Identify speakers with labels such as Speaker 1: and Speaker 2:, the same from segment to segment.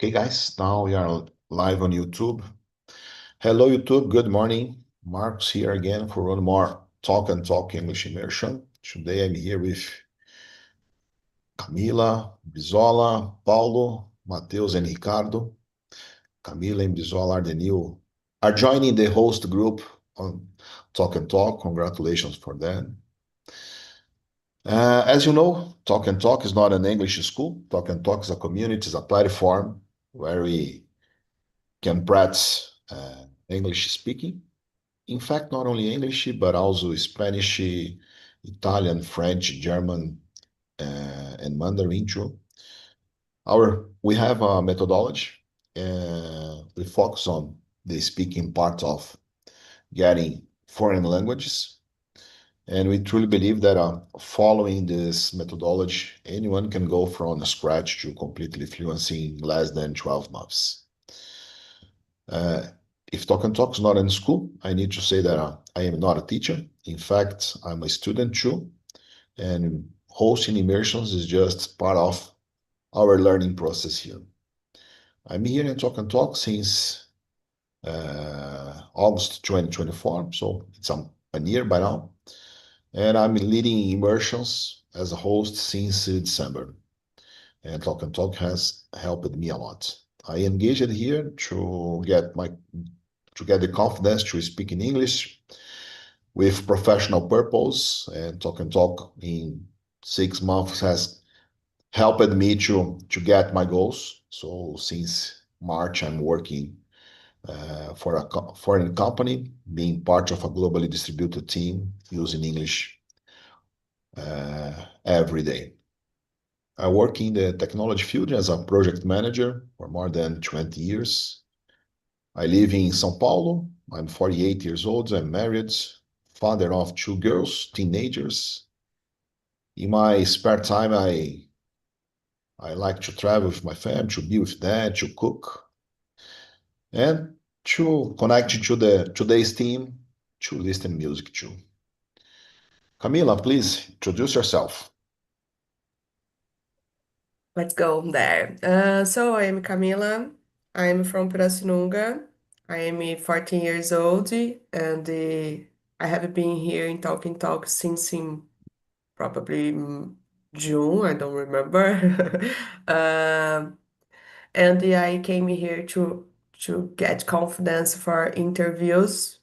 Speaker 1: Okay, guys, now we are live on YouTube. Hello, YouTube. Good morning. Mark's here again for one more Talk and Talk English immersion. Today I'm here with Camila, Brizola, Paulo, Mateus, and Ricardo. Camila and Brizola are joining the host group on Talk and Talk. Congratulations for that. As you know, Talk and Talk is not an English school. Talk and Talk is a community, is a platform where we can practice English speaking. In fact, not only English, but also Spanish, Italian, French, German, and Mandarin too. We have a methodology. We focus on the speaking part of getting foreign languages. And we truly believe that following this methodology, anyone can go from scratch to completely fluency in less than 12 months. If Talk and Talk is not in school, I need to say that I am not a teacher. In fact, I'm a student too. And hosting immersions is just part of our learning process here. I'm here in Talk and Talk since August 2024, so it's a year by now. And I'm leading immersions as a host since December. And Talk and Talk has helped me a lot. I engaged here to get the confidence to speak in English with professional purpose, and Talk and Talk in 6 months has helped me to get my goals. So since March, I'm working for a foreign company, being part of a globally distributed team using English every day. I work in the technology field as a project manager for more than 20 years. I live in São Paulo. I'm 48 years old. I'm married, father of 2 girls, teenagers. In my spare time, I like to travel with my family, to be with them, to cook, and to connect to today's team, to listen music too. Camila, please introduce yourself.
Speaker 2: Let's go there. So I am Camila. I'm from Pirassununga. I am 14 years old and I have been here in Talking Talk since probably June, I don't remember. Um, and I came here to get confidence for interviews.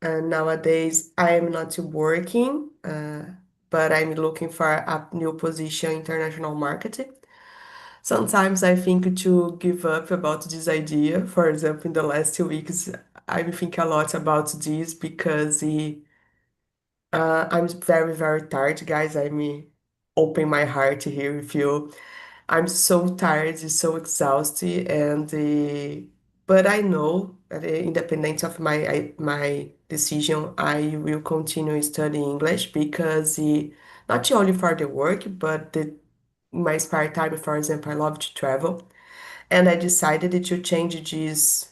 Speaker 2: And nowadays I am not working, but I'm looking for a new position in international marketing. Sometimes I think to give up about this idea. For example, in the last 2 weeks, I think a lot about this because I'm very, very tired, guys. I'm open my heart here with you. I'm so tired, so exhausted, and but I know that independent of my decision, I will continue studying English because not only for the work, but my spare time, for example, I love to travel, and I decided to change this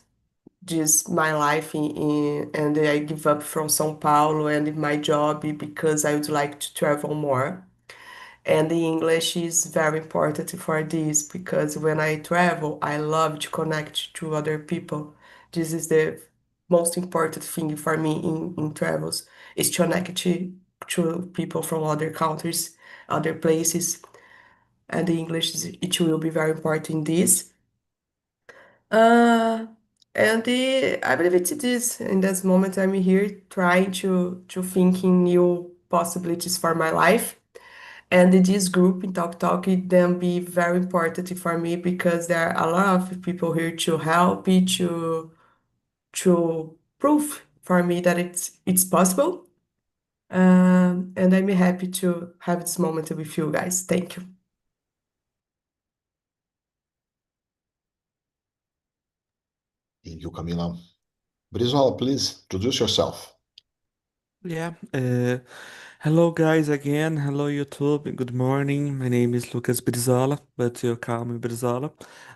Speaker 2: my life and I give up from São Paulo and my job because I would like to travel more. And the English is very important for this because when I travel, I love to connect to other people. This is the most important thing for me in travels is to connect to people from other countries, other places, and the English it will be very important in this. Uh, I believe it is in this moment I'm here trying to think in new possibilities for my life. And this group in Talk Talk it then be very important for me because there are a lot of people here to help me to prove for me that it's possible. And I'm happy to have this moment with you guys. Thank you.
Speaker 1: Thank you, Camila. Brizola, please introduce yourself.
Speaker 3: Yeah. Hello, guys, again. Hello, YouTube. Good morning. My name is Lucas Brizola, but you call me Brizola.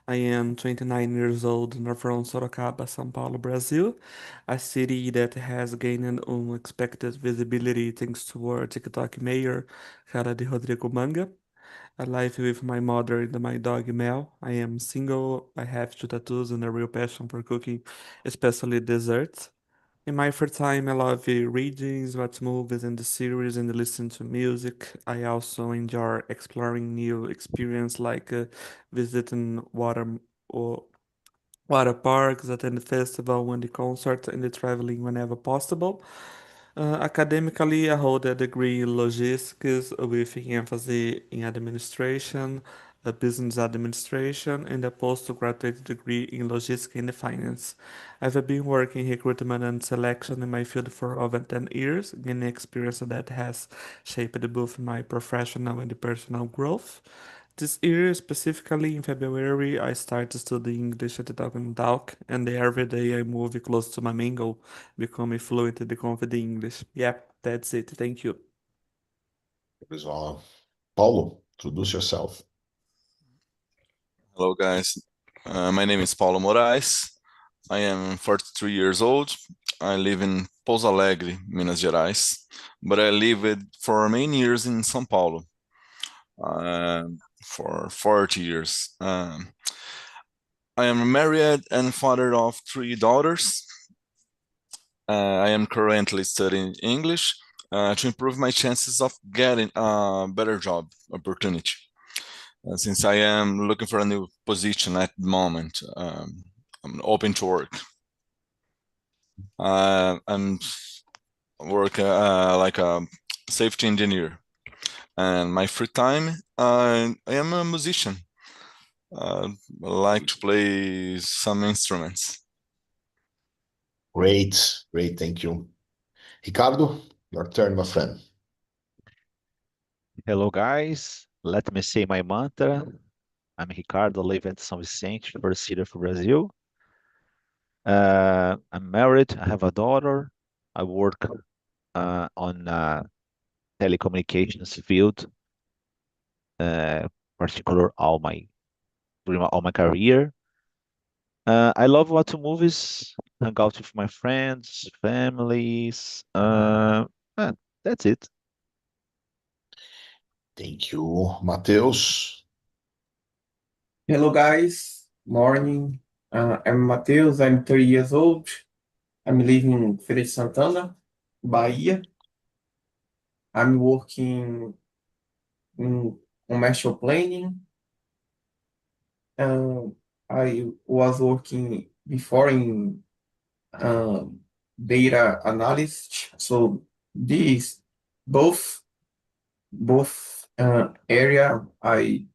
Speaker 3: I am 29 years old and I'm from Sorocaba, São Paulo, Brazil, a city that has gained unexpected visibility thanks to our TikTok mayor, Cara de Rodrigo Manga. I live with my mother and my dog Mel. I am single. I have two tattoos and a real passion for cooking, especially desserts. In my free time, I love reading, watch movies and the series, and listen to music. I also enjoy exploring new experience like visiting or water parks, attend the festival, and the concert, and the traveling whenever possible. Academically, I hold a degree in logistics with emphasis in administration, business administration, and a postgraduate degree in logistics and finance. I've been working in recruitment and selection in my field for over 10 years, gaining experience that has shaped both my professional and personal growth. This year, specifically in February, I started studying English at TALKNTALK, and every day I move close to my main goal, becoming fluent and confident in English. Yeah, that's it. Thank you.
Speaker 1: Pessoal, Paulo, introduce yourself.
Speaker 4: Hello, guys. My name is Paulo Moraes. I am 43 years old. I live in Pouso Alegre, Minas Gerais, but I lived for many years in São Paulo, for 40 years. I am married and father of three daughters. I am currently studying English to improve my chances of getting a better job opportunity. Since I am looking for a new position at the moment, I'm open to work. I'm work like a safety engineer, and my free time, I am a musician. I like to play some instruments.
Speaker 1: Great, great, thank you. Ricardo, your turn, my friend.
Speaker 5: Hello, guys. Let me say my mantra. I'm Ricardo, live at São Vicente, first city of Brazil. I'm married. I have a daughter. I work on telecommunications field, particular during all my career. I love watching movies, hang out with my friends, families. That's it.
Speaker 1: Thank you. Matheus.
Speaker 6: Hello guys, morning. I'm Matheus, I'm 30 years old. I'm living in Feira de Santana, Bahia. I'm working in commercial planning. I was working before in data analyst. So these both area I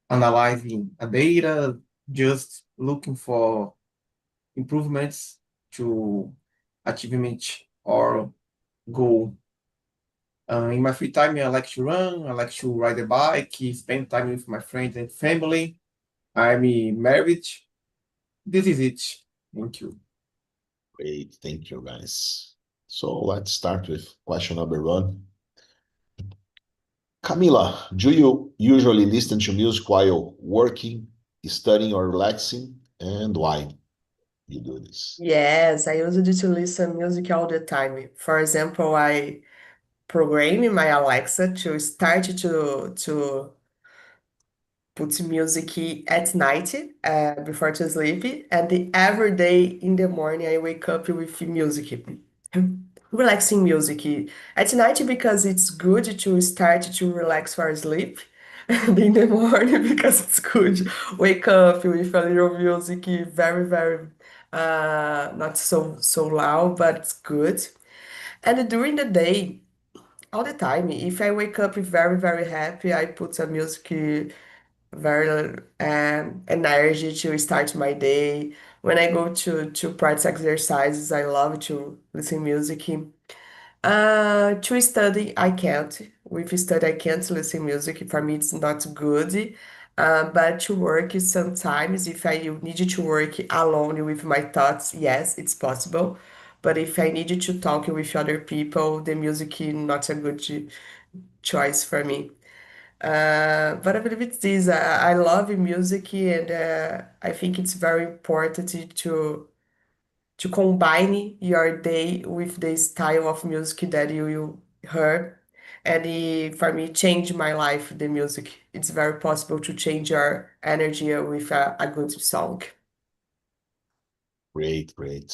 Speaker 6: analyzing a data, just looking for improvements to achievement or goal. In my free time, I like to run, I like to ride a bike, spend time with my friends and family. I'm married. This is it. Thank you.
Speaker 1: Great, thank you, guys. So let's start with question number one. Camila, do you usually listen to music while working, studying, or relaxing? And why you do this?
Speaker 2: Yes, I used to listen music all the time. For example, I program my Alexa to start to put music at night before to sleep, and every day in the morning I wake up with music, relaxing music at night because it's good to start to relax for sleep, and in the morning because it's good wake up with a little music, very not so loud, but it's good. And during the day, all the time, if I wake up very happy, I put some music very energy to start my day. When I go to practice exercises, I love to listen music. To study, I can't. With study, I can't listen music. For me, it's not good. But to work, sometimes, if I need to work alone with my thoughts, yes, it's possible. But if I need to talk with other people, the music is not a good choice for me. But I believe it's this. I love music, and I think it's very important to combine your day with the style of music that you hear. for me, change my life, the music. It's very possible to change your energy with a good song.
Speaker 1: Great, great.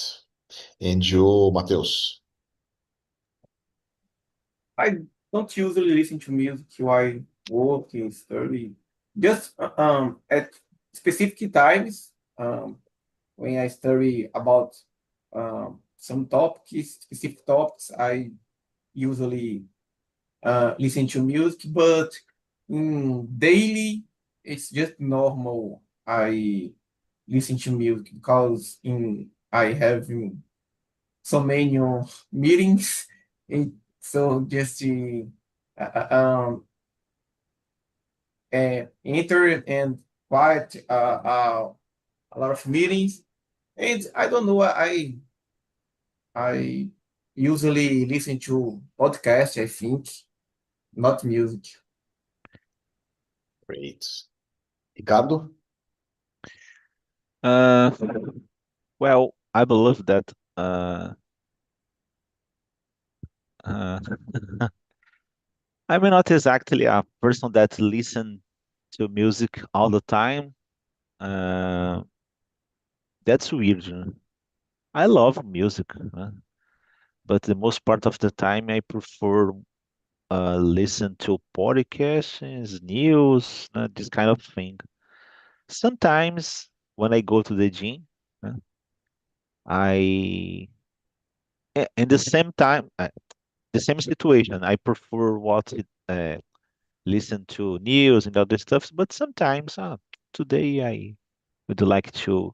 Speaker 1: And you, Matheus?
Speaker 6: I don't usually listen to music while working, study. Just at specific times, when I study about some topics, specific topics, I usually listen to music, but daily, it's just normal. I listen to music because I have so many meetings, and so just enter and quiet a lot of meetings, and I don't know. I usually listen to podcasts, I think, not music.
Speaker 1: Great. Ricardo?
Speaker 5: Well, I believe that uh, I'm not exactly a person that listen to music all the time. Uh, that's weird. I love music, but the most part of the time I prefer listen to podcasts, news, this kind of thing. Sometimes when I go to the gym, uh, I in the same time, the same situation. I prefer listen to news and other stuff. But sometimes, today I would like to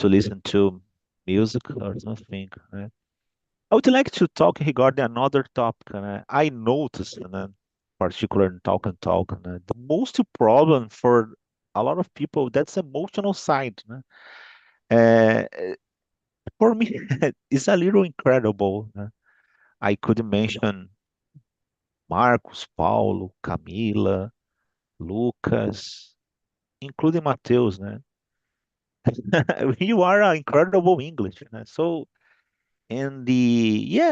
Speaker 5: listen to music or something. I would like to talk regarding another topic. I noticed, particular in Talk and Talk, the most problem for a lot of people that's emotional side. Uh, for me, it's a little incredible. I could mention Marcos, Paulo, Camila, Lucas, including Mateus, you are an incredible English. So, and I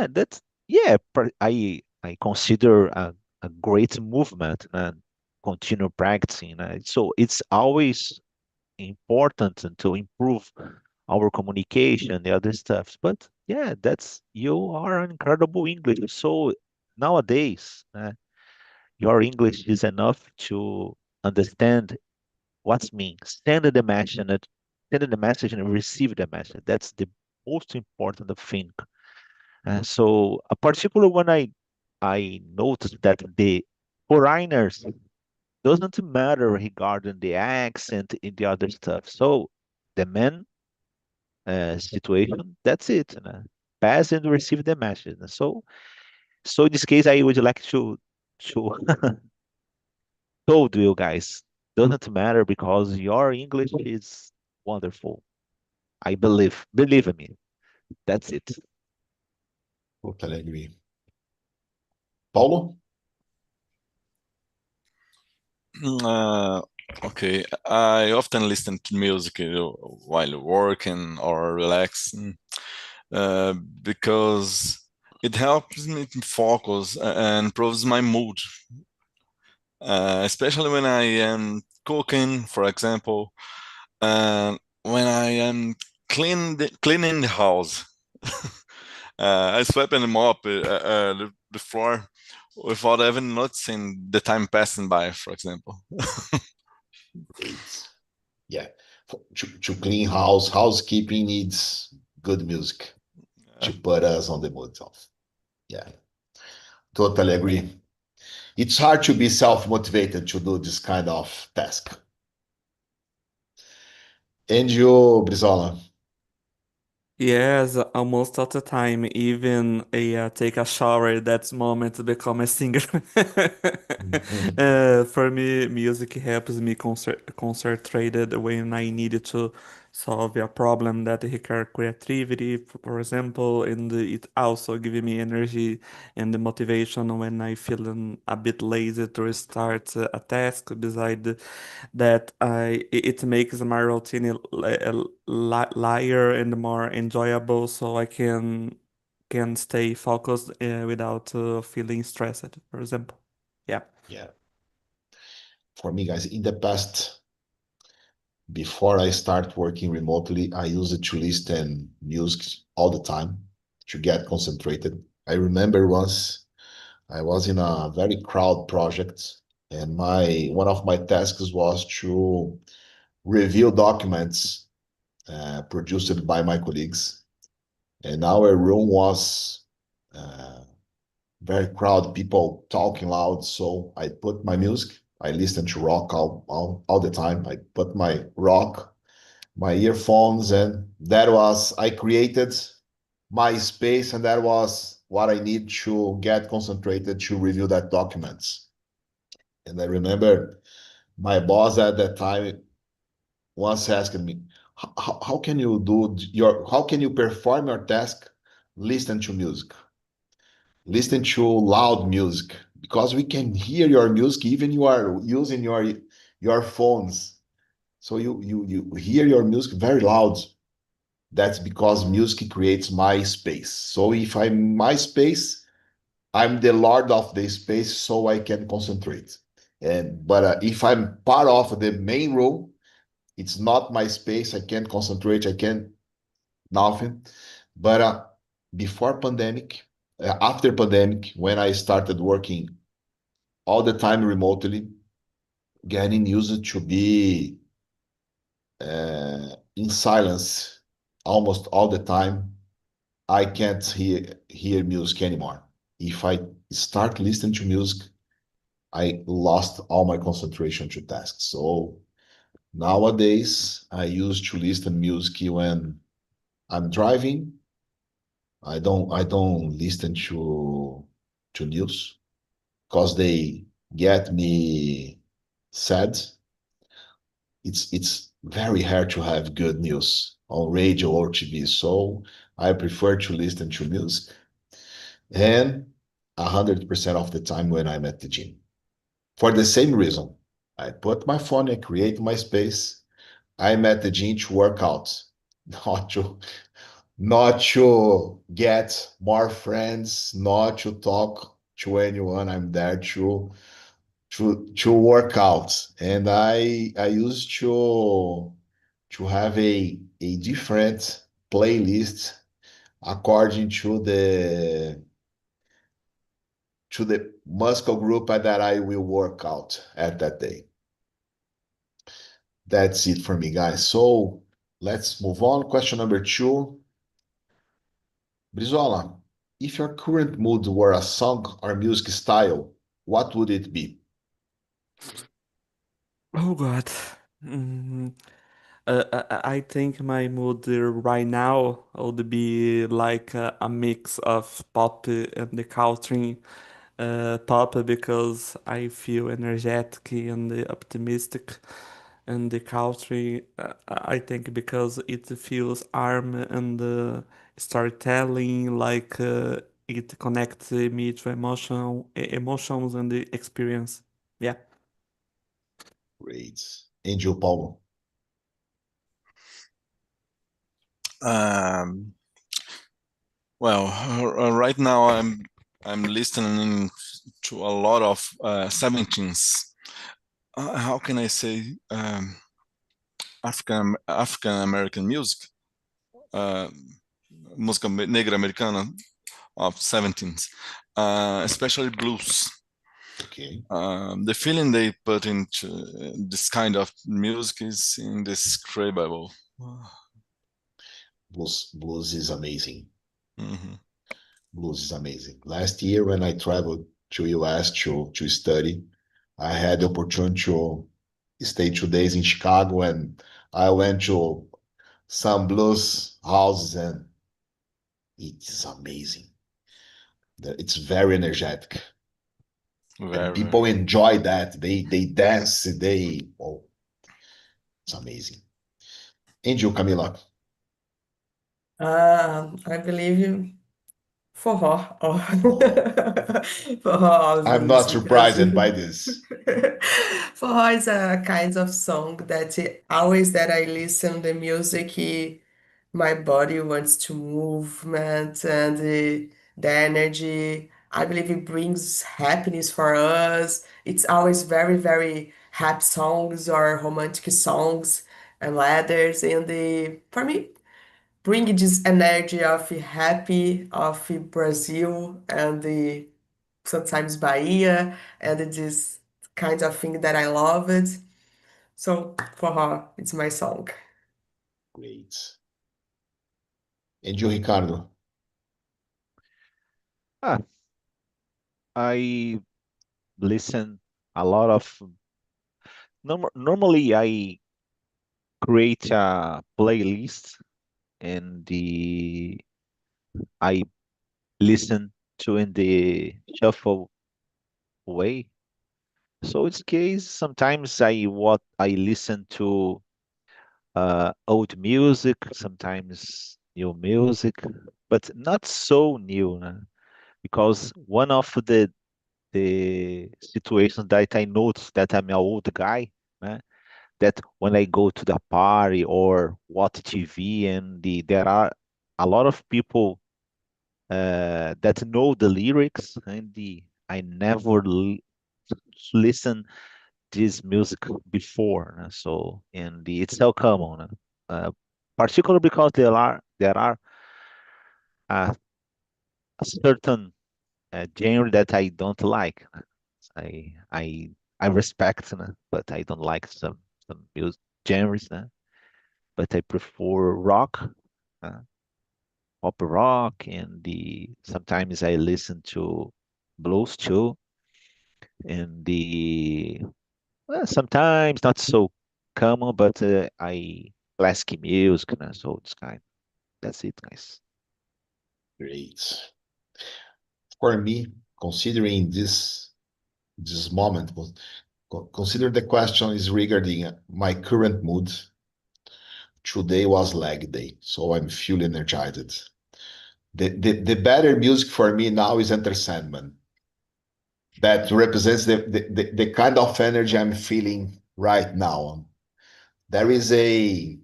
Speaker 5: consider a great movement and continue practicing. So it's always important to improve our communication, the other stuff. But yeah, that's you are an incredible English. So nowadays, your English is enough to understand what's mean. Send the message and receive the message. That's the most important thing. So, particularly when I noticed that the foreigners doesn't matter regarding the accent and the other stuff. So the main situation, that's it. Pass and receive the message. So in this case, I would like to told you guys, doesn't matter because your English is wonderful. I believe in me. That's it.
Speaker 1: Totally agree. Paulo?
Speaker 4: Uh, okay, I often listen to music while working or relaxing because it helps me to focus and improves my mood, especially when I am cooking, for example, and when I am cleaning the house. I sweep and mop the floor without even noticing the time passing by, for example.
Speaker 1: Great. Yeah. To clean housekeeping needs good music to put us on the mood of. Yeah. Totally agree. It's hard to be self-motivated to do this kind of task. And you, Brizola?
Speaker 3: Yes, almost all the time. Even take a shower, that's moment to become a singer. For me, music helps me concentrated when I need to solve a problem that require creativity, for example, and it also gives me energy and the motivation when I feel a bit lazy to start a task. Beside that, it makes my routine lighter and more enjoyable, so I can can stay focused without feeling stressed, for example. Yeah.
Speaker 1: Yeah. For me, guys, in the past, before I start working remotely, I used to listen music all the time to get concentrated. I remember once I was in a very crowd project, and one of my tasks was to review documents produced by my colleagues. And our room was very crowded, people talking loud. So I put my music. I listen to rock all the time. I put my rock, my earphones, and I created my space, and that was what I need to get concentrated to review that documents. And I remember my boss at that time once asked me, how can you perform your task? Listen to music. Listen to loud music because we can hear your music even you are using your phones. So you hear your music very loud. That's because music creates my space. So if I'm in my space, I'm the lord of the space, so I can concentrate. But if I'm part of the main room, it's not my space. I can't concentrate. I can't nothing. But before pandemic, after pandemic, when I started working all the time remotely, getting used to be in silence almost all the time, I can't hear music anymore. If I start listening to music, I lost all my concentration to tasks. So nowadays, I used to listen music when I'm driving. I don't listen to news because they get me sad. It's very hard to have good news on radio or TV, so I prefer to listen to music and 100% of the time when I'm at the gym. For the same reason, I put my phone, I create my space. I'm at the gym to work out, not to get more friends, not to talk to anyone. I'm there to work out. And I used to have a different playlist according to the muscle group that I will work out at that day. That's it for me, guys. So let's move on. Question number 2. Brizola, if your current mood were a song or music style, what would it be?
Speaker 3: Oh God. Mm, I think my mood right now would be like a mix of pop and the country. Pop because I feel energetic and optimistic, and the country I think because it feels arm and storytelling, like it connects me to emotions and the experience. Yeah.
Speaker 1: Great. Angel Paulo.
Speaker 4: Well, right now I'm listening to a lot of 17s. How can I say African American music, música negra americana of 17s, especially blues.
Speaker 1: Okay.
Speaker 4: The feeling they put into this kind of music is indescribable.
Speaker 1: Blues is amazing.
Speaker 4: Mhm.
Speaker 1: Blues is amazing. Last year when I traveled to US to study, I had the opportunity to stay 2 days in Chicago, and I went to some blues houses, and it's amazing. It's very energetic. And
Speaker 4: Very,
Speaker 1: people
Speaker 4: very.
Speaker 1: enjoy that. They dance. It's amazing. Angel, Camila.
Speaker 2: I believe forró. Oh. Forró,
Speaker 1: I'm not
Speaker 2: obviously, because
Speaker 1: surprised by this.
Speaker 2: forró is a kind of song that always that I listen the music, my body wants to movement and the energy. I believe it brings happiness for us. It's always very, very happy songs or romantic songs and letters. And for me, bring this energy of happy of Brazil and sometimes Bahia and this kind of thing that I love it. So for her, it's my song.
Speaker 1: Great. And you, Ricardo?
Speaker 5: Ah, I listen a lot of. Normally, I create a playlist and I listen to in the shuffle way. So it's case sometimes I listen to old music, sometimes new music, but not so new, né? Because one of the situations that I noticed that I'm an old guy, né? That when I go to the party or watch TV and there are a lot of people that know the lyrics and I never listen this music before, né? So and it's so common, né? Particularly because there are a certain genre that I don't like. I I I respect, né? But I don't like some music genres, né? But I prefer rock, uh, pop rock, and the sometimes I listen to blues too, and the sometimes not so common, but I classic music, so it's kind. That's it, guys.
Speaker 1: Great. For me, considering this moment, consider the question is regarding my current mood. Today was leg day, so I'm feeling energized. The better music for me now is Enter Sandman. That represents the kind of energy I'm feeling right now. There is a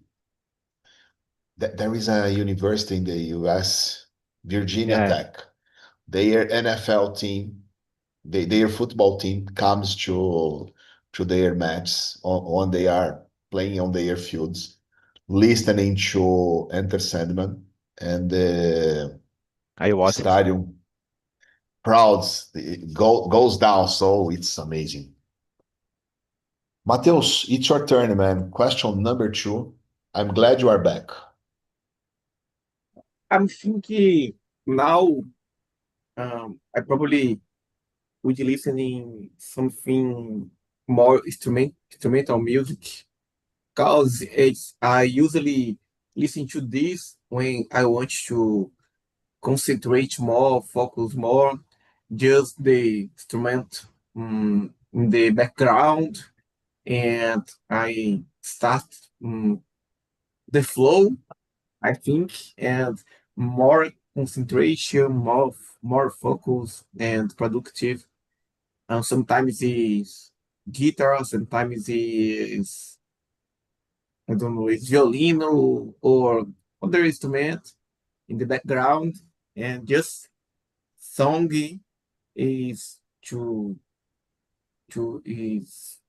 Speaker 1: there is a university in the US, Virginia
Speaker 5: Yeah,
Speaker 1: Tech. Their NFL team, their football team comes to their matches on they are playing on their fields, listening to Enter Sandman, and the
Speaker 5: I watch it.
Speaker 1: stadium crowds goes down. So it's amazing. Mateus, it's your turn, man. Question number 2. I'm glad you are back.
Speaker 6: I'm thinking now, I probably would be listening something more instrumental music because it's I usually listen to this when I want to concentrate more, focus more, just the instrument in the background, and I start the flow, I think, and more concentration, more focus and productive. And sometimes it's guitar, sometimes it's I don't know, it's violino or other instrument in the background, and just song is to is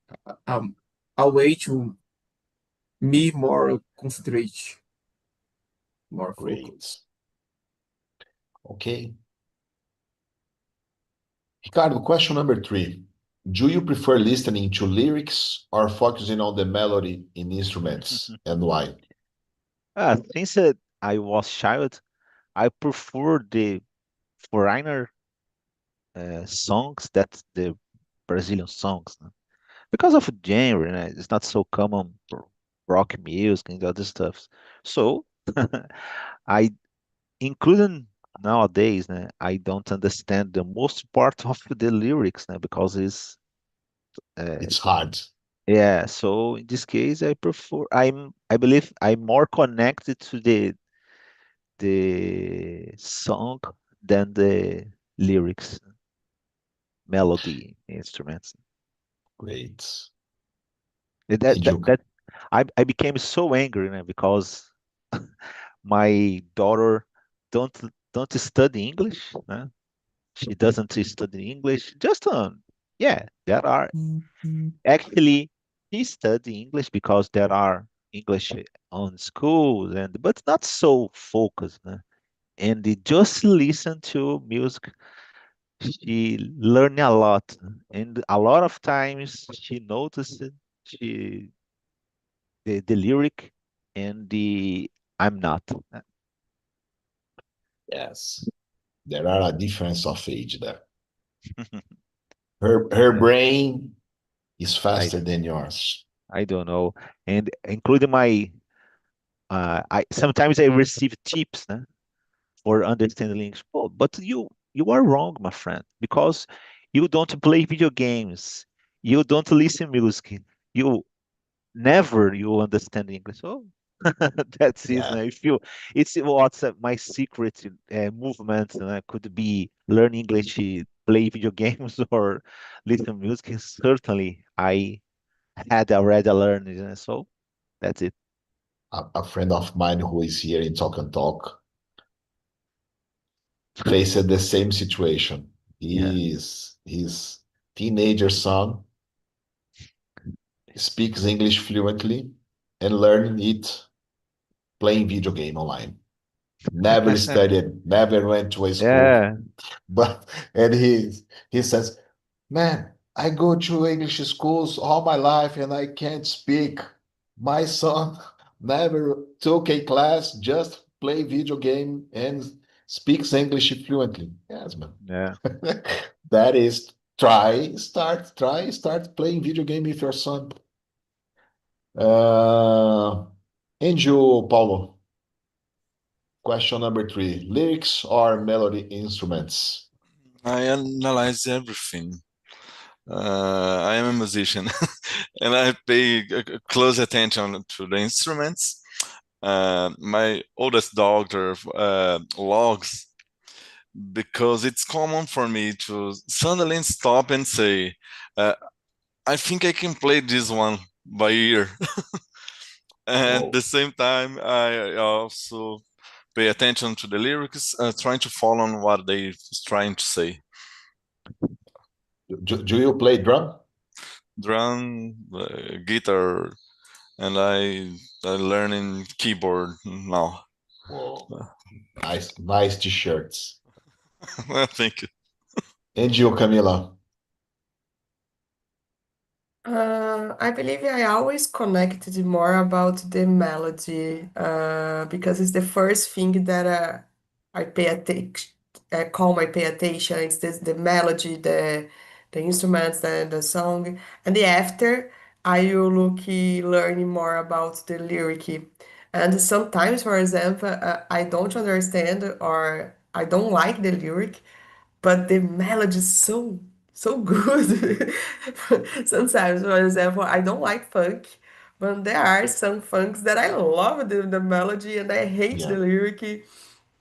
Speaker 6: um a way to me more concentrate, more
Speaker 1: Great.
Speaker 6: focus.
Speaker 1: Okay. Ricardo, question number 3. Do you prefer listening to lyrics or focusing on the melody in instruments, and why?
Speaker 5: Since I was child, I prefer the foreigner songs that the Brazilian songs, né? Because of genre, né? It's not so common for rock music and other stuff. So I, including nowadays, né, I don't understand the most part of the lyrics, né, because uh,
Speaker 1: It's hard.
Speaker 5: yeah. So in this case, I believe I'm more connected to the song than the lyrics, melody, instruments.
Speaker 1: Great.
Speaker 5: That
Speaker 1: And
Speaker 5: that
Speaker 1: you,
Speaker 5: that I became so angry, né, because my daughter don't don't study English. She doesn't study English. Just yeah, there are actually she study English because there are English on schools and but not so focused. And they just listen to music. She learn a lot, and a lot of times she noticed she the lyric and the I'm not.
Speaker 1: Yes, there are a difference of age there. Her
Speaker 5: Yeah,
Speaker 1: brain is
Speaker 5: I
Speaker 1: faster than yours.
Speaker 5: I don't know, and including my I sometimes I receive tips for understanding English. Oh, but you are wrong, my friend, because you don't play video games, you don't listen music, you never you understand English. Oh, that's it.
Speaker 1: Yeah.
Speaker 5: If you, it's what's my secret movement could be learn English, play video games, or listen music. Certainly, I had already learned, so that's it.
Speaker 1: A friend of mine who is here in Talk and Talk faced the same situation.
Speaker 5: Yeah.
Speaker 1: His teenager son speaks English fluently and learning it playing video game online. Never studied, never went to a school.
Speaker 5: Yeah.
Speaker 1: But and he says, "Man, I go to English schools all my life and I can't speak. My son never took a class, just play video game and speaks English fluently." Yes, man.
Speaker 5: Yeah.
Speaker 1: That is start playing video game with your son. Uh, and you, Paulo, question number 3. Lyrics or melody instruments?
Speaker 4: I analyze everything. I am a musician and I pay close attention to the instruments. My oldest daughter logs because it's common for me to suddenly stop and say, I think I can play this one by ear. And at
Speaker 1: Whoa.
Speaker 4: the same time, I also pay attention to the lyrics, trying to follow on what they trying to say.
Speaker 1: Do you play drum?
Speaker 4: Drum, guitar, and I learning keyboard now.
Speaker 1: Whoa. Nice t-shirts.
Speaker 4: Thank you.
Speaker 1: And you, Camila?
Speaker 2: I believe I always connected more about the melody because it's the first thing that I pay attention, pay attention. It's the melody, the instruments, the song, and the after I will look learning more about the lyric. And sometimes, for example, I don't understand or I don't like the lyric, but the melody is so good. Sometimes, for example, I don't like funk, but there are some funks that I love the melody and I hate the
Speaker 1: Yeah.
Speaker 2: lyric.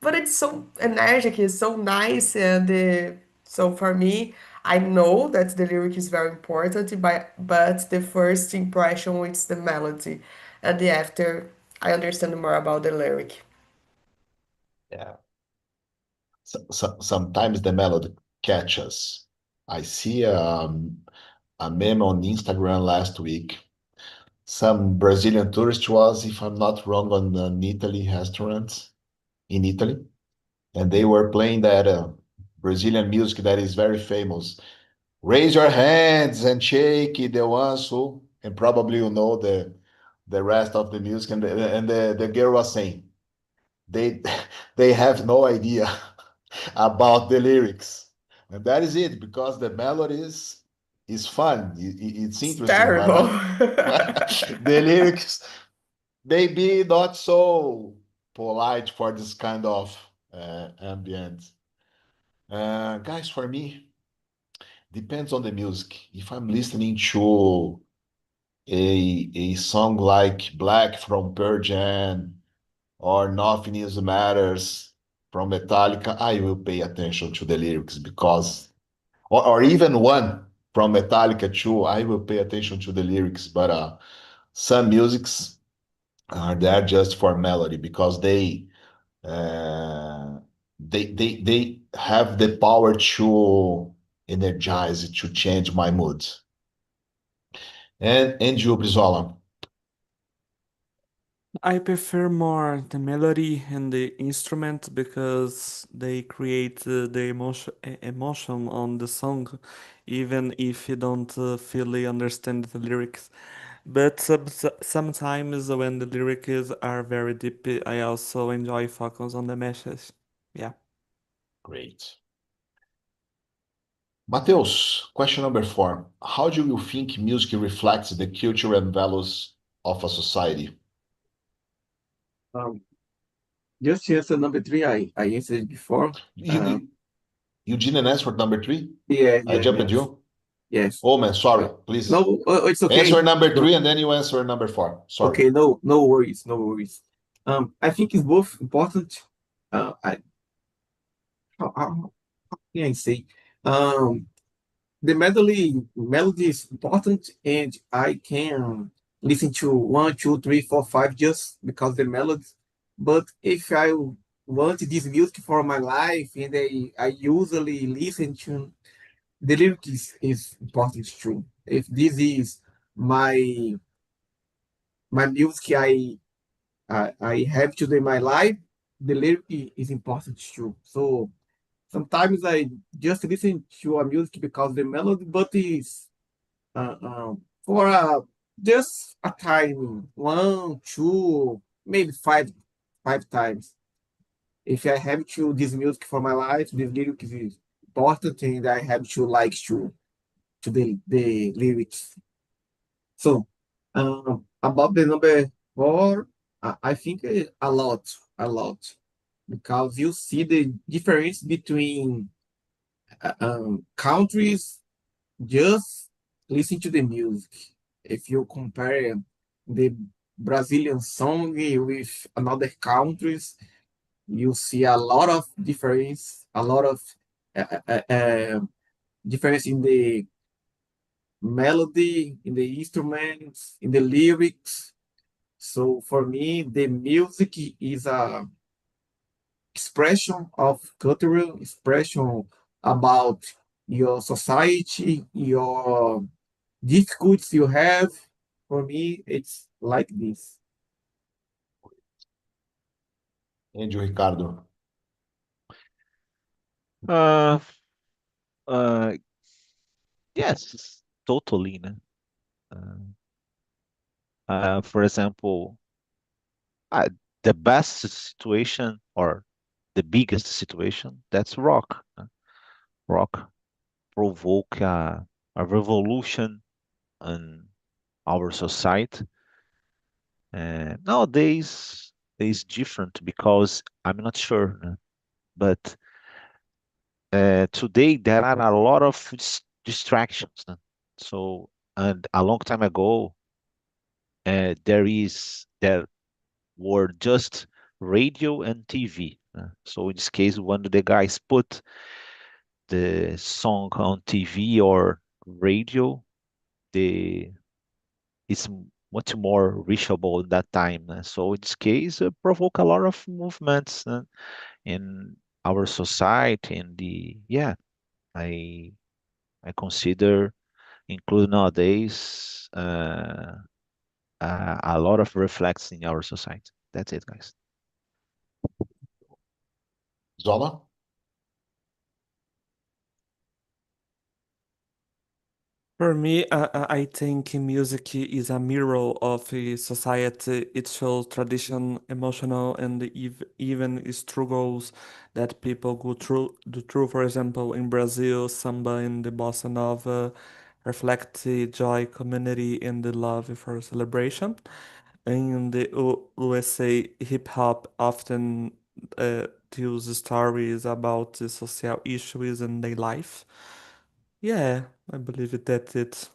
Speaker 2: But it's so energetic, it's so nice, and so for me, I know that the lyric is very important, but the first impression is the melody, and the after I understand more about the lyric.
Speaker 1: Yeah. Sometimes the melody catches. I see a meme on Instagram last week. Some Brazilian tourist was, if I'm not wrong, on an Italy restaurant in Italy, and they were playing that Brazilian music that is very famous. Raise your hands and shake it, the ones who, and probably you know the rest of the music. And the girl was saying they they have no idea about the lyrics, and that is it because the melody is fun. It's
Speaker 2: It's
Speaker 1: interesting, but
Speaker 2: terrible.
Speaker 1: the lyrics maybe not so polite for this kind of ambient. Guys, for me, depends on the music. If I'm listening to a song like Black from Pearl Jam or Nothing Else Matters from Metallica, I will pay attention to the lyrics because, or even one from Metallica too, I will pay attention to the lyrics. But some musics, are there just for melody because uh, they have the power to energize, to change my mood. And you, Brizola?
Speaker 3: I prefer more the melody and the instrument because they create the emotion on the song, even if you don't fully understand the lyrics. But sometimes when the lyrics are very deep, I also enjoy focus on the message. Yeah.
Speaker 1: Great. Mateus, question number 4. How do you think music reflects the culture and values of a society?
Speaker 6: Um, just to answer number 3, I answered it before.
Speaker 1: You didn't answer number 3?
Speaker 6: Yeah,
Speaker 1: I jumped
Speaker 6: yes.
Speaker 1: you?
Speaker 6: Yes.
Speaker 1: Oh man, sorry. Please
Speaker 6: No, it's okay.
Speaker 1: answer number
Speaker 6: No.
Speaker 1: 3 and then you answer number 4. Sorry.
Speaker 6: Okay, no worries, no worries. I think it's both important. How can I say? The melody is important, and I can listen to 1, 2, 3, 4, 5 just because the melody. But if I want this music for my life, and I usually listen to the lyrics is important too. If this is my music I have to do in my life, the lyric is important too. So sometimes I just listen to a music because the melody, but is for just a time, 1, 2, maybe five times. If I have to this music for my life, the lyric is important, and I have to like to the lyrics. So about the number 4, I think a lot, because you see the difference between countries just listen to the music. If you compare the Brazilian song with another countries, you see a lot of difference, a lot of difference in the melody, in the instruments, in the lyrics. So for me, the music is a expression of cultural expression about your society, your difficulties you have. For me, it's like this.
Speaker 1: And you, Ricardo?
Speaker 5: Uh, uh, yes, totally. Né? For example, uh, the best situation or the biggest situation, that's rock. Rock provoke a revolution in our society. And nowadays, it's different because I'm not sure, but today there are a lot of distractions. So, and a long time ago, there were just radio and TV. So in this case, when the guys put the song on TV or radio, the it's much more reachable at that time. So in this case, provoke a lot of movements in our society. And I I consider include nowadays a lot of reflex in our society. That's it, guys.
Speaker 1: Zola?
Speaker 3: For me, I think music is a mirror of a society. It shows tradition, emotional, and even struggles that people go through. For example, in Brazil, samba and the bossa nova reflect the joy, community, and the love for celebration. In the USA, hip hop often tells stories about the social issues in their life. Yeah, I believe that's it.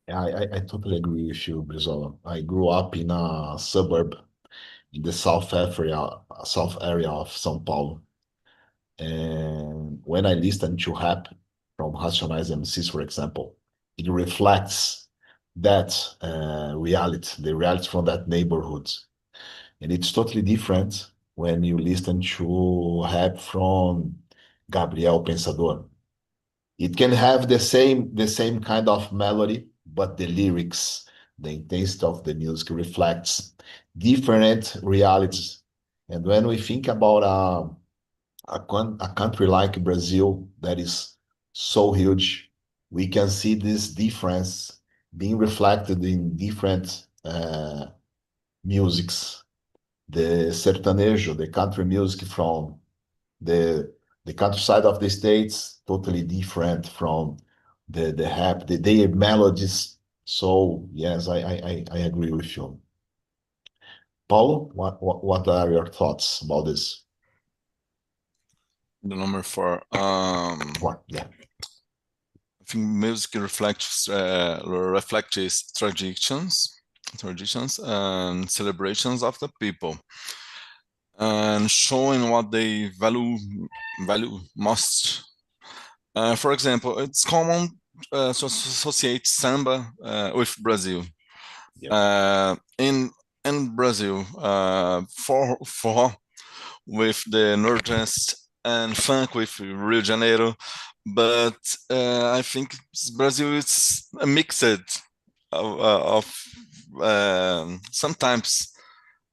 Speaker 1: I totally agree with you, Brizola. I grew up in a suburb in the south area of São Paulo. And when I listen to rap from Racionais MCs, for example, it reflects that reality, the reality from that neighborhood. And it's totally different when you listen to rap from Gabriel Pensador. It can have the same kind of melody, but the lyrics, the intensity of the music reflects different realities. And when we think about a country like Brazil that is so huge, we can see this difference being reflected in different musics. The sertanejo, the country music from the countryside of the States, totally different from the rap, their melodies. So yes, I agree with you. Paulo, what are your thoughts about this?
Speaker 4: The number 4.
Speaker 1: Yeah.
Speaker 4: I think music reflects traditions and celebrations of the people, and showing what they value most. For example, it's common to associate samba with Brazil.
Speaker 1: Yeah.
Speaker 4: In Brazil, forró with the Northeast and funk with Rio de Janeiro, but I think Brazil is a mixed of sometimes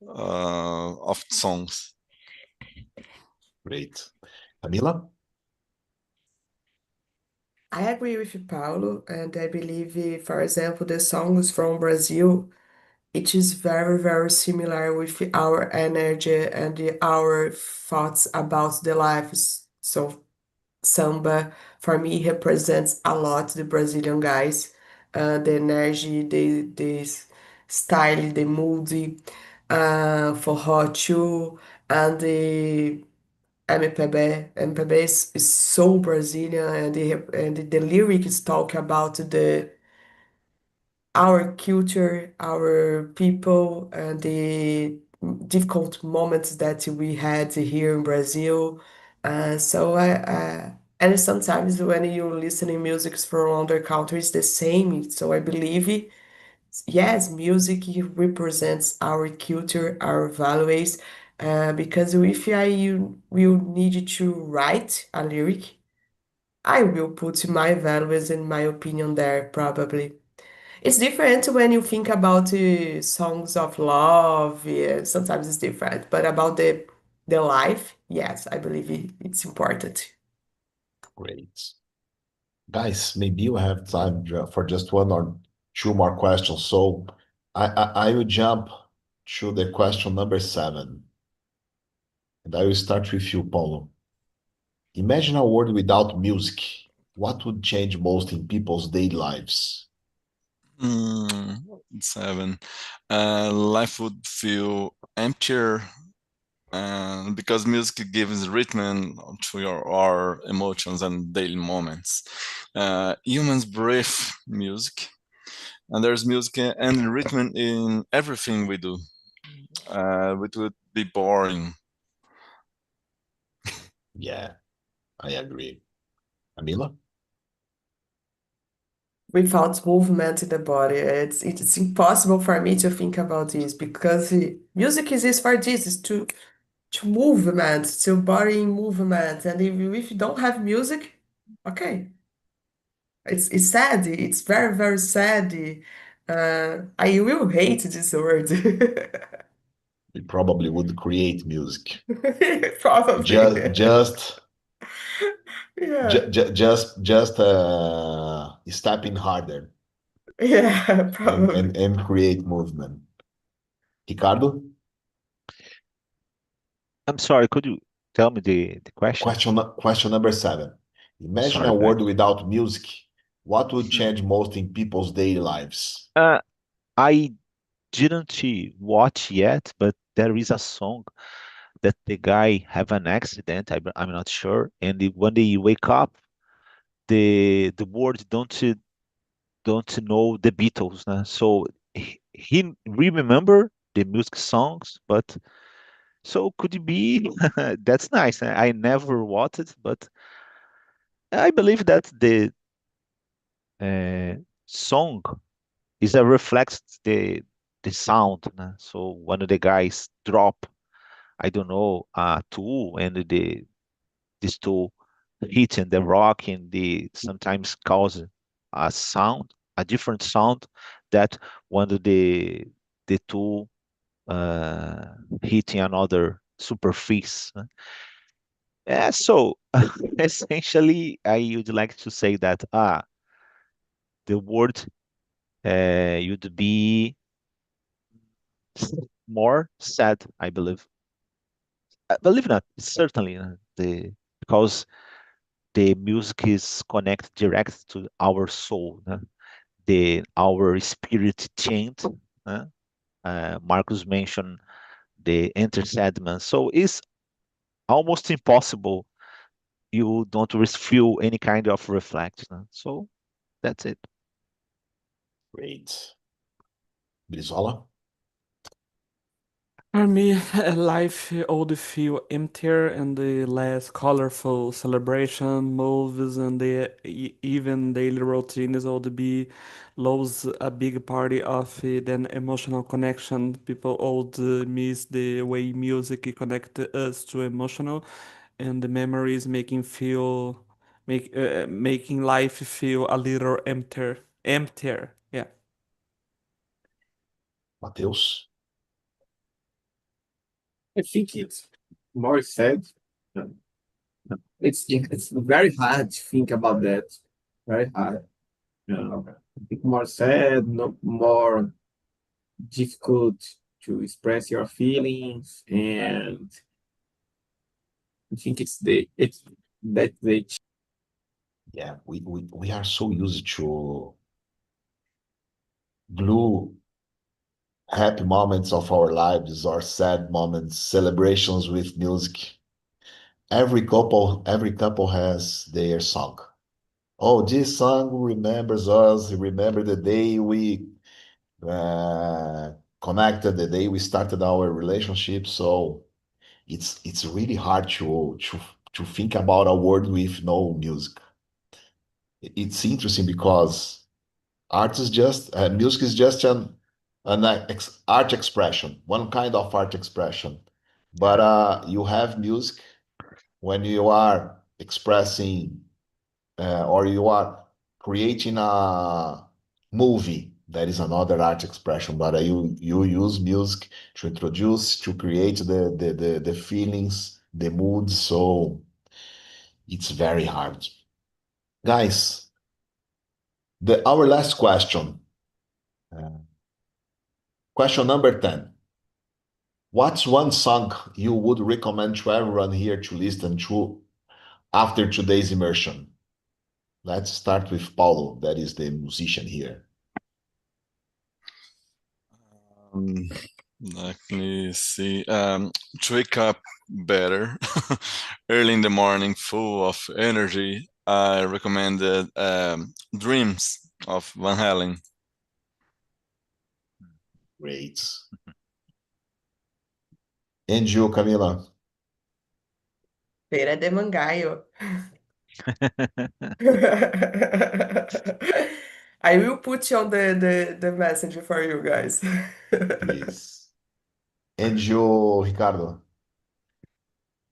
Speaker 4: of songs.
Speaker 1: Great. Camila?
Speaker 2: I agree with you, Paulo, and I believe, for example, the songs from Brazil, it is very, very similar with our energy and our thoughts about the lives. So samba for me represents a lot the Brazilian guys, the energy, the style, the mood, forró too, and the MPB is so Brazilian, and the lyrics talk about the our culture, our people, and the difficult moments that we had here in Brazil. And sometimes when you listening music from other countries, the same. So I believe, yes, music represents our culture, our values. Because if I will need to write a lyric, I will put my values and my opinion there, probably. It's different when you think about songs of love. Yeah, sometimes it's different, but about the life, yes, I believe it's important.
Speaker 1: Great. Guys, maybe you have time for just one or two more questions. So I will jump to the question number 7. And I will start with you, Paulo. Imagine a world without music. What would change most in people's daily lives?
Speaker 4: 7. Life would feel emptier because music gives rhythm to our emotions and daily moments. Humans breathe music, and there's music and rhythm in everything we do. It would be boring.
Speaker 1: Yeah, I agree. Camila?
Speaker 2: Without movement in the body, it's impossible for me to think about this because music is for this, is to movement, to body in movement. And if you don't have music, okay, it's sad. It's very, very sad. I will hate this word.
Speaker 1: We probably would create music.
Speaker 2: Probably.
Speaker 1: Just
Speaker 2: Yeah.
Speaker 1: stepping harder
Speaker 2: Yeah,
Speaker 1: and,
Speaker 2: probably.
Speaker 1: and, and create movement. Ricardo?
Speaker 5: I'm sorry, could you tell me the question?
Speaker 1: Question number 7. Imagine
Speaker 5: Sorry,
Speaker 1: a
Speaker 5: guys.
Speaker 1: world without music. What would change most in people's daily lives?
Speaker 5: I didn't watch yet, but there is a song that the guy have an accident. I'm not sure, and when they wake up, the world don't know the Beatles, né? So he remember the music songs, but so could it be that's nice. I never watched it, but I believe that the song It's a reflects the sound, né? So when the guys drop, I don't know, a tool and this tool hitting the rock and the sometimes cause a sound, a different sound that when the tool hitting another superficie. Né? Yeah, so essentially, I would like to say that the word would be more sad, I believe. I believe not, certainly the because the music is connected direct to our soul, né? Our spirit chant. Né? Marcus mentioned the intercedment, so it's almost impossible you don't feel any kind of reflection. Né? So that's it.
Speaker 1: Great. Brizola?
Speaker 3: For me, life would feel emptier and the less colorful celebration, movies, and even daily routines would be lose a big party of then emotional connection. People would miss the way music connect us to emotional and the memories making life feel a little emptier. Yeah.
Speaker 1: Matheus?
Speaker 6: I think it's more sad. It's very hard to think about that. Very hard. I think more sad, no more difficult to express your feelings, and I think it's that they
Speaker 1: Yeah, we are so used to glue happy moments of our lives or sad moments, celebrations with music. Every couple has their song. Oh, this song remembers us. Remember the day we uh, connected, the day we started our relationship. So it's really hard to think about a word with no music. It's interesting because art is just music is just an art expression, one kind of art expression. But you have music when you are expressing or you are creating a movie. That is another art expression, but you use music to introduce, to create the feelings, the moods. So it's very hard, guys. Our last question, uh, question number 10. What's one song you would recommend to everyone here to listen to after today's immersion? Let's start with Paulo, that is the musician here.
Speaker 4: Um, Let me see. To wake up better early in the morning, full of energy, I recommended Dreams of Van Halen.
Speaker 1: Great. And you, Camila?
Speaker 2: Feira de Mangaio. I will put you on the message for you guys.
Speaker 1: Please. And you, Ricardo?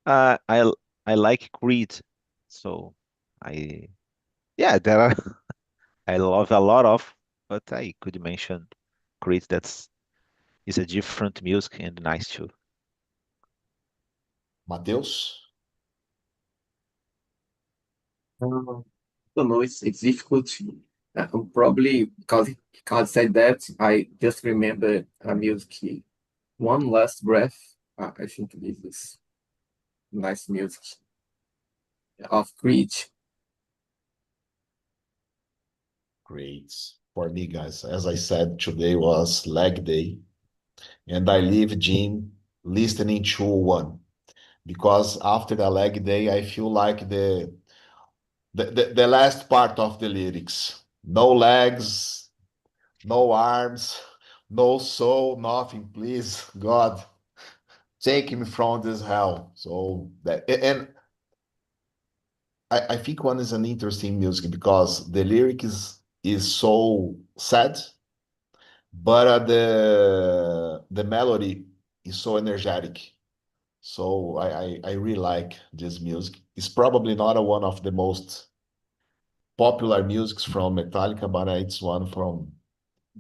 Speaker 5: Uh, I I like Creed, so I yeah there are I love a lot of, but I could mention Creed. That's is a different music and nice too.
Speaker 1: Matheus?
Speaker 6: don't know. It's difficult. Probably because God said that, I just remember a music, One Last Breath. I think this is nice music of Creed.
Speaker 1: Great. For me, guys, as I said, today was leg day, and I leave gym listening to one because after the leg day, I feel like the last part of the lyrics. No legs, no arms, no soul, nothing. Please, God, take me from this hell. So that and I think one is an interesting music because the lyric is so sad, but the melody is so energetic. So I really like this music. It's probably not one of the most popular musics from Metallica, but it's one from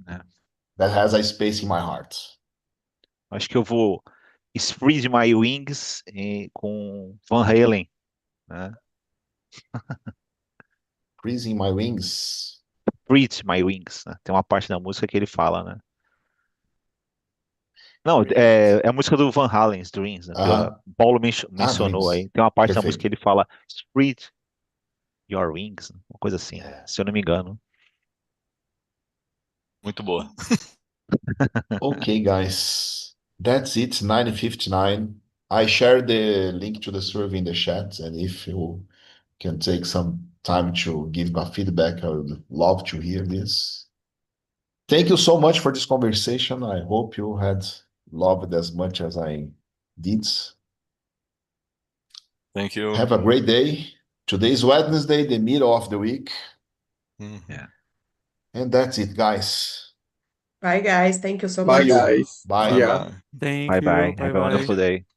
Speaker 5: É.
Speaker 1: that has a space in my heart.
Speaker 5: Acho que eu vou Spread My Wings com Van Halen, né?
Speaker 1: Freezing My Wings.
Speaker 5: Spread My Wings, né? Tem uma parte da música que ele fala, né? Não, é a música do Van Halen's Dreams, né? Que o Paulo mencionou aí.
Speaker 1: Dreams.
Speaker 5: Tem uma parte da música
Speaker 1: Perfeito.
Speaker 5: que ele fala Spread Your Wings, uma coisa assim, se eu não me engano.
Speaker 4: Muito boa.
Speaker 1: Okay, guys. That's it, 9:59. I shared the link to the survey in the chat, and if you can take some time to give my feedback, I would love to hear this. Thank you so much for this conversation. I hope you had loved as much as I did.
Speaker 4: Thank you.
Speaker 1: Have a great day. Today's Wednesday, the middle of the week.
Speaker 5: Yeah.
Speaker 1: And that's it, guys.
Speaker 2: Bye, guys. Thank you so
Speaker 6: Bye,
Speaker 2: much.
Speaker 6: guys.
Speaker 1: Bye.
Speaker 6: Yeah.
Speaker 4: Bye.
Speaker 3: Thank
Speaker 5: Bye
Speaker 3: you.
Speaker 5: bye.
Speaker 3: Bye
Speaker 5: Have a wonderful
Speaker 3: bye.
Speaker 5: day.